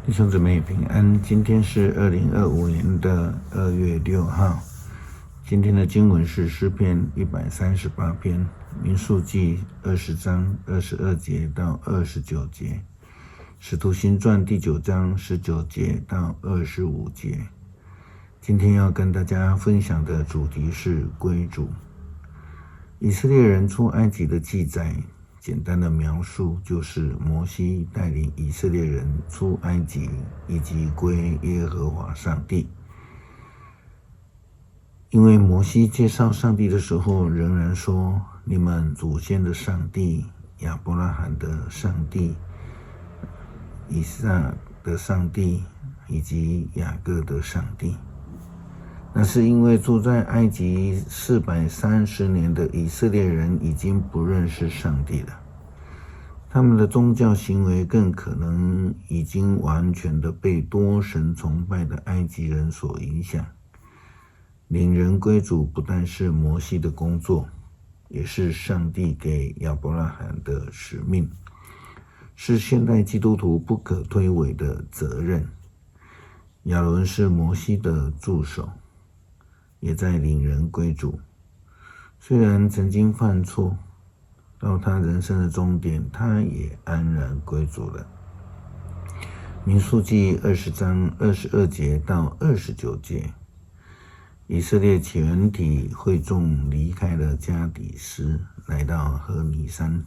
弟兄姊妹平安，今天是2025年的2月6号。今天的经文是诗篇138篇，民数记20章22节到29节，使徒行传第9章19节到25节。今天要跟大家分享的主题是归主。以色列人出埃及的记载，简单的描述就是摩西带领以色列人出埃及，以及归耶和华上帝。因为摩西介绍上帝的时候，仍然说你们祖先的上帝，亚伯拉罕的上帝，以撒的上帝，以及雅各的上帝。那是因为住在埃及430年的以色列人已经不认识上帝了，他们的宗教行为更可能已经完全的被多神崇拜的埃及人所影响。领人归主不但是摩西的工作，也是上帝给亚伯拉罕的使命，是现代基督徒不可推诿的责任。亚伦是摩西的助手，也在领人归主。虽然曾经犯错，到他人生的终点，他也安然归主了。民数记20章22节到29节，以色列全体会众离开了加底斯，来到何尼山。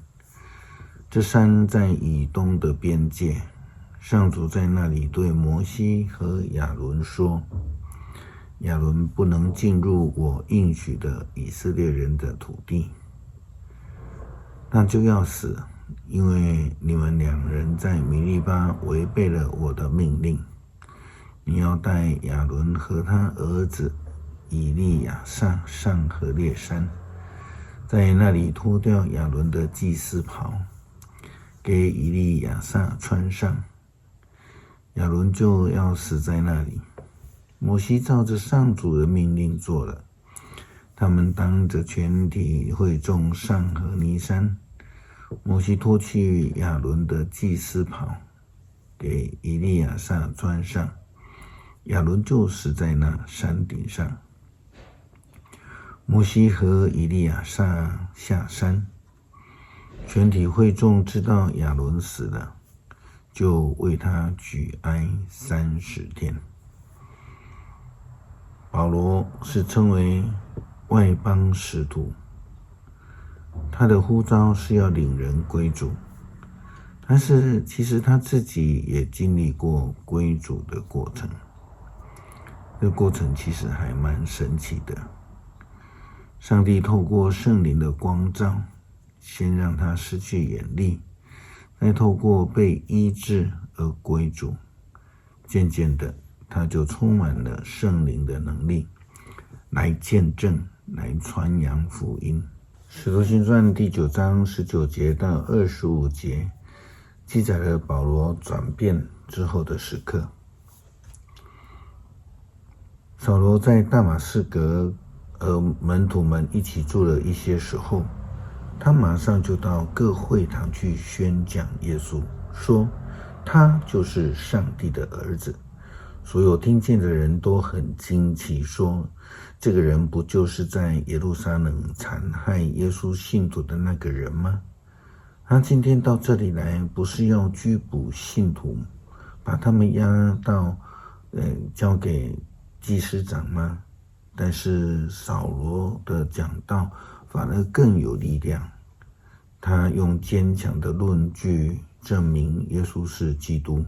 这山在以东的边界，上主在那里对摩西和亚伦说，亚伦不能进入我应许的以色列人的土地，那就要死，因为你们两人在米利巴违背了我的命令。你要带亚伦和他儿子以利亚撒上何烈山，在那里脱掉亚伦的祭司袍，给以利亚撒穿上，亚伦就要死在那里。摩西照着上主的命令做了，他们当着全体会众上何尼山。摩西脱去亚伦的祭司袍，给以利亚撒穿上，亚伦就死在那山顶上。摩西和以利亚撒下山，全体会众知道亚伦死了，就为他举哀30天。保罗是称为外邦使徒，他的呼召是要领人归主，但是其实他自己也经历过归主的过程，这个过程其实还蛮神奇的。上帝透过圣灵的光照，先让他失去眼力，再透过被医治而归主，渐渐的他就充满了圣灵的能力，来见证，来传扬福音。使徒行传第9章19节到25节记载了保罗转变之后的时刻。扫罗在大马士革和门徒们一起住了一些时候，他马上就到各会堂去宣讲耶稣，说他就是上帝的儿子。所有听见的人都很惊奇，说这个人不就是在耶路撒冷残害耶稣信徒的那个人吗？他今天到这里来，不是要拘捕信徒，把他们押到交给祭司长吗？但是扫罗的讲道反而更有力量，他用坚强的论据证明耶稣是基督，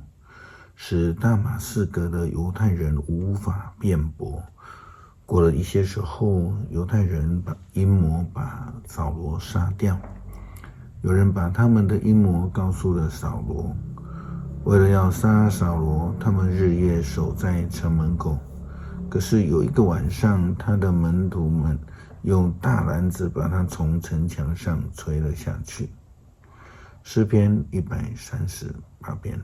使大马士革的犹太人无法辩驳。过了一些时候，犹太人阴谋把扫罗杀掉，有人把他们的阴谋告诉了扫罗，为了要杀扫罗，他们日夜守在城门口。可是有一个晚上，他的门徒们用大篮子把他从城墙上推了下去。诗篇138篇。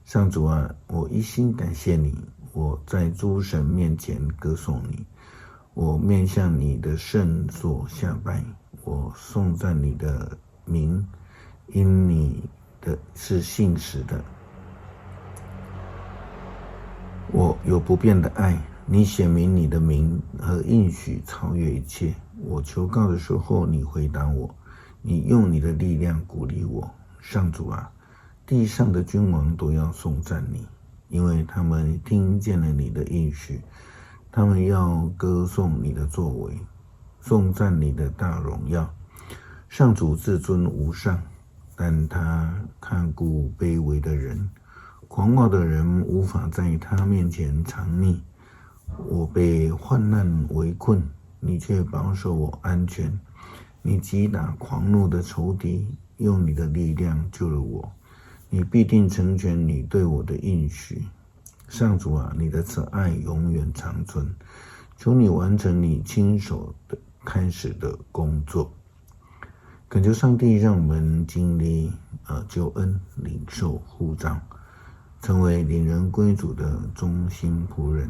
上主啊，我一心感谢你，我在诸神面前歌颂你，我面向你的圣所下拜，我颂赞你的名，因你的是信实的。我有不变的爱，你显明你的名和应许超越一切。我求告的时候，你回答我，你用你的力量鼓励我。上主啊，地上的君王都要颂赞你，因为他们听见了你的应许，他们要歌颂你的作为，颂赞你的大荣耀。上主至尊无上，但他看顾卑微的人，狂傲的人无法在他面前藏匿。我被患难围困，你却保守我安全。你击打狂怒的仇敌，用你的力量救了我。你必定成全你对我的应许。上主啊，你的慈爱永远长存，求你完成你亲手的开始的工作。恳求上帝让我们经历救恩，领受护照，成为领人归主的忠心仆人。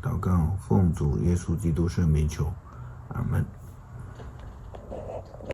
祷告奉主耶稣基督圣名求，阿们。